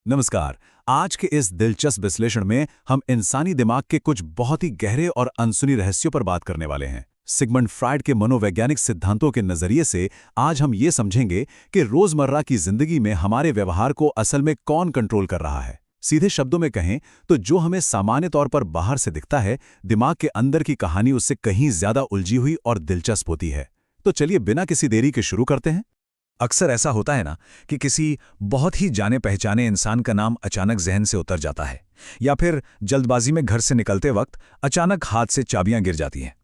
नमस्कार। आज के इस दिलचस्प विश्लेषण में हम इंसानी दिमाग के कुछ बहुत ही गहरे और अनसुनी रहस्यों पर बात करने वाले हैं। सिगमंड फ्रायड के मनोवैज्ञानिक सिद्धांतों के नजरिए से आज हम ये समझेंगे कि रोजमर्रा की जिंदगी में हमारे व्यवहार को असल में कौन कंट्रोल कर रहा है। सीधे शब्दों में कहें तो जो हमें सामान्य तौर पर बाहर से दिखता है, दिमाग के अंदर की कहानी उससे कहीं ज्यादा उलझी हुई और दिलचस्प होती है। तो चलिए बिना किसी देरी के शुरू करते हैं। अक्सर ऐसा होता है ना कि किसी बहुत ही जाने पहचाने इंसान का नाम अचानक जहन से उतर जाता है, या फिर जल्दबाजी में घर से निकलते वक्त अचानक हाथ से चाबियां गिर जाती हैं।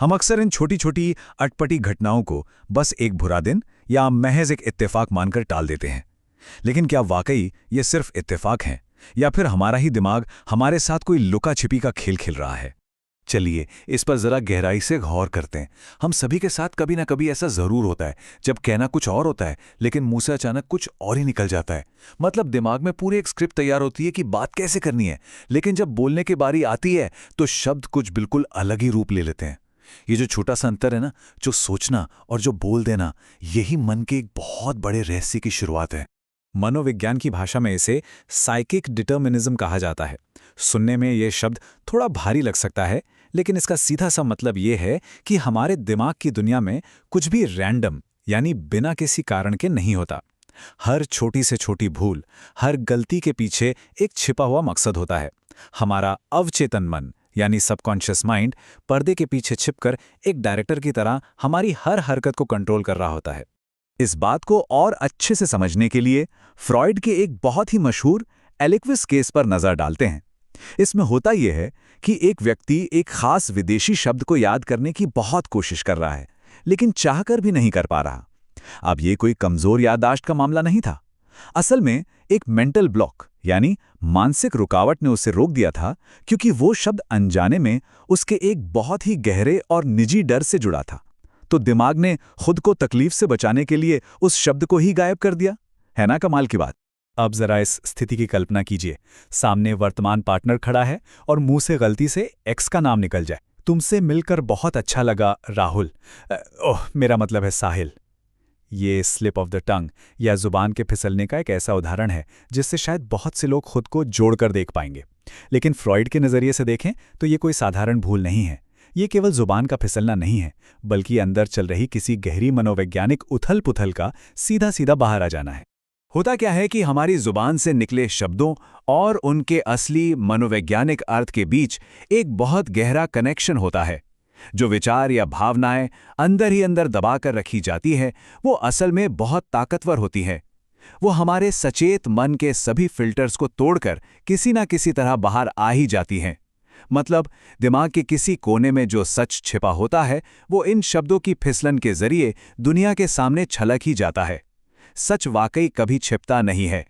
हम अक्सर इन छोटी छोटी अटपटी घटनाओं को बस एक बुरा दिन या महज एक इत्तेफाक मानकर टाल देते हैं। लेकिन क्या वाकई ये सिर्फ इत्तेफाक हैं, या फिर हमारा ही दिमाग हमारे साथ कोई लुका छिपी का खेल खेल रहा है? चलिए इस पर जरा गहराई से गौर करते हैं। हम सभी के साथ कभी ना कभी ऐसा जरूर होता है जब कहना कुछ और होता है लेकिन मुंह से अचानक कुछ और ही निकल जाता है। मतलब दिमाग में पूरी एक स्क्रिप्ट तैयार होती है कि बात कैसे करनी है, लेकिन जब बोलने की बारी आती है तो शब्द कुछ बिल्कुल अलग ही रूप ले लेते हैं। ये जो छोटा सा अंतर है ना, जो सोचना और जो बोल देना, यही मन के एक बहुत बड़े रहस्य की शुरुआत है। मनोविज्ञान की भाषा में इसे साइकिक डिटर्मिनिज्म कहा जाता है। सुनने में ये शब्द थोड़ा भारी लग सकता है, लेकिन इसका सीधा सा मतलब ये है कि हमारे दिमाग की दुनिया में कुछ भी रैंडम यानी बिना किसी कारण के नहीं होता। हर छोटी से छोटी भूल, हर गलती के पीछे एक छिपा हुआ मकसद होता है। हमारा अवचेतन मन यानी सबकॉन्शियस माइंड पर्दे के पीछे छिपकर एक डायरेक्टर की तरह हमारी हर हरकत को कंट्रोल कर रहा होता है। इस बात को और अच्छे से समझने के लिए फ्रॉइड के एक बहुत ही मशहूर एलिक्विस केस पर नजर डालते हैं। इसमें होता यह है कि एक व्यक्ति एक खास विदेशी शब्द को याद करने की बहुत कोशिश कर रहा है, लेकिन चाहकर भी नहीं कर पा रहा। अब ये कोई कमजोर याददाश्त का मामला नहीं था। असल में एक मेंटल ब्लॉक यानी मानसिक रुकावट ने उसे रोक दिया था, क्योंकि वो शब्द अनजाने में उसके एक बहुत ही गहरे और निजी डर से जुड़ा था। तो दिमाग ने खुद को तकलीफ से बचाने के लिए उस शब्द को ही गायब कर दिया। है ना कमाल की बात? अब जरा इस स्थिति की कल्पना कीजिए। सामने वर्तमान पार्टनर खड़ा है और मुंह से गलती से एक्स का नाम निकल जाए। तुमसे मिलकर बहुत अच्छा लगा राहुल। मेरा मतलब है साहिल। ये स्लिप ऑफ द टंग या जुबान के फिसलने का एक ऐसा उदाहरण है जिससे शायद बहुत से लोग खुद को जोड़कर देख पाएंगे। लेकिन फ्रॉइड के नज़रिए से देखें तो ये कोई साधारण भूल नहीं है। ये केवल जुबान का फिसलना नहीं है, बल्कि अंदर चल रही किसी गहरी मनोवैज्ञानिक उथल पुथल का सीधा सीधा बाहर आ जाना है। होता क्या है कि हमारी जुबान से निकले शब्दों और उनके असली मनोवैज्ञानिक अर्थ के बीच एक बहुत गहरा कनेक्शन होता है। जो विचार या भावनाएं अंदर ही अंदर दबाकर रखी जाती है, वो असल में बहुत ताकतवर होती है। वो हमारे सचेत मन के सभी फिल्टर्स को तोड़कर किसी न किसी तरह बाहर आ ही जाती हैं। मतलब दिमाग के किसी कोने में जो सच छिपा होता है, वो इन शब्दों की फिसलन के जरिए दुनिया के सामने छलक ही जाता है। सच वाकई कभी छिपता नहीं है।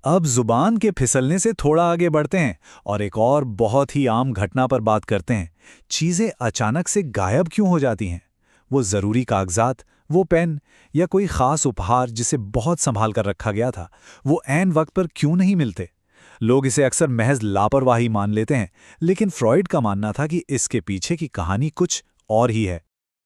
अब जुबान के फिसलने से थोड़ा आगे बढ़ते हैं और एक और बहुत ही आम घटना पर बात करते हैं। चीजें अचानक से गायब क्यों हो जाती हैं? वो जरूरी कागजात, वो पेन या कोई खास उपहार जिसे बहुत संभाल कर रखा गया था, वो ऐन वक्त पर क्यों नहीं मिलते? लोग इसे अक्सर महज लापरवाही मान लेते हैं, लेकिन फ्रॉइड का मानना था कि इसके पीछे की कहानी कुछ और ही है।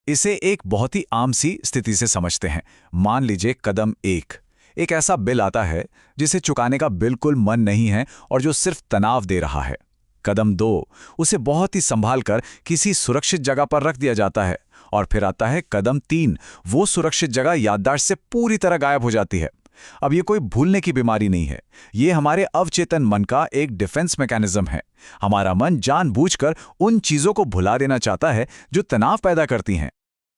इसे एक बहुत ही आम सी स्थिति से समझते हैं। मान लीजिए कदम एक ऐसा बिल आता है जिसे चुकाने का बिल्कुल मन नहीं है और जो सिर्फ तनाव दे रहा है। कदम 2, उसे बहुत ही संभाल कर किसी सुरक्षित जगह पर रख दिया जाता है। और फिर आता है कदम 3, वो सुरक्षित जगह याददाश्त से पूरी तरह गायब हो जाती है। अब ये कोई भूलने की बीमारी नहीं है, ये हमारे अवचेतन मन का एक डिफेंस मैकेनिज्म है। हमारा मन जानबूझकर उन चीजों को भुला देना चाहता है जो तनाव पैदा करती हैं।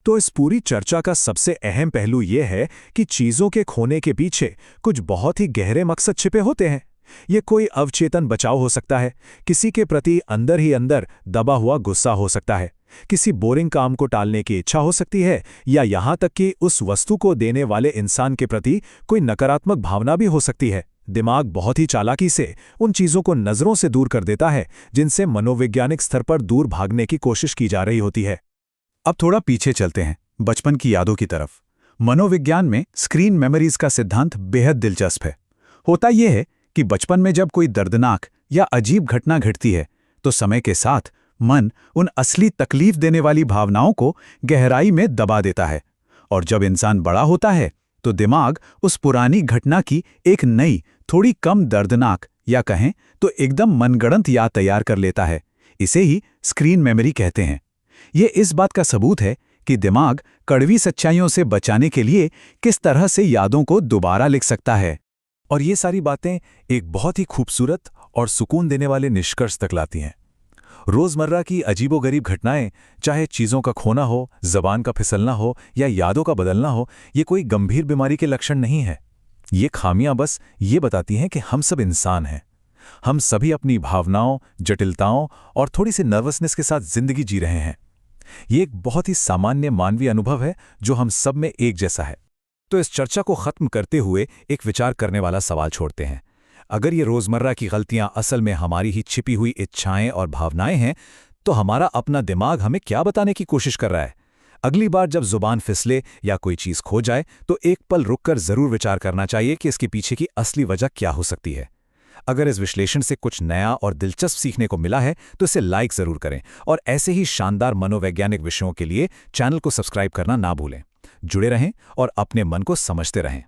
तो इस पूरी चर्चा का सबसे अहम पहलू यह है कि चीजों के खोने के पीछे कुछ बहुत ही गहरे मकसद छिपे होते हैं। ये कोई अवचेतन बचाव हो सकता है, किसी के प्रति अंदर ही अंदर दबा हुआ गुस्सा हो सकता है, किसी बोरिंग काम को टालने की इच्छा हो सकती है, या यहाँ तक कि उस वस्तु को देने वाले इंसान के प्रति कोई नकारात्मक भावना भी हो सकती है। दिमाग बहुत ही चालाकी से उन चीजों को नजरों से दूर कर देता है जिनसे मनोवैज्ञानिक स्तर पर दूर भागने की कोशिश की जा रही होती है। अब थोड़ा पीछे चलते हैं, बचपन की यादों की तरफ। मनोविज्ञान में स्क्रीन मेमोरीज का सिद्धांत बेहद दिलचस्प है। होता यह है कि बचपन में जब कोई दर्दनाक या अजीब घटना घटती है, तो समय के साथ मन उन असली तकलीफ देने वाली भावनाओं को गहराई में दबा देता है। और जब इंसान बड़ा होता है, तो दिमाग उस पुरानी घटना की एक नई, थोड़ी कम दर्दनाक या कहें तो एकदम मनगढ़ंत याद तैयार कर लेता है। इसे ही स्क्रीन मेमोरी कहते हैं। ये इस बात का सबूत है कि दिमाग कड़वी सच्चाइयों से बचाने के लिए किस तरह से यादों को दोबारा लिख सकता है। और ये सारी बातें एक बहुत ही खूबसूरत और सुकून देने वाले निष्कर्ष तक लाती हैं। रोजमर्रा की अजीबोगरीब घटनाएं, चाहे चीजों का खोना हो, जबान का फिसलना हो या यादों का बदलना हो, ये कोई गंभीर बीमारी के लक्षण नहीं है। ये खामियां बस ये बताती हैं कि हम सब इंसान हैं। हम सभी अपनी भावनाओं, जटिलताओं और थोड़ी सी नर्वसनेस के साथ जिंदगी जी रहे हैं। ये एक बहुत ही सामान्य मानवीय अनुभव है जो हम सब में एक जैसा है। तो इस चर्चा को खत्म करते हुए एक विचार करने वाला सवाल छोड़ते हैं। अगर ये रोजमर्रा की गलतियां असल में हमारी ही छिपी हुई इच्छाएं और भावनाएं हैं, तो हमारा अपना दिमाग हमें क्या बताने की कोशिश कर रहा है? अगली बार जब जुबान फिसले या कोई चीज खो जाए, तो एक पल रुककर जरूर विचार करना चाहिए कि इसके पीछे की असली वजह क्या हो सकती है। अगर इस विश्लेषण से कुछ नया और दिलचस्प सीखने को मिला है, तो इसे लाइक जरूर करें और ऐसे ही शानदार मनोवैज्ञानिक विषयों के लिए चैनल को सब्सक्राइब करना ना भूलें। जुड़े रहें और अपने मन को समझते रहें।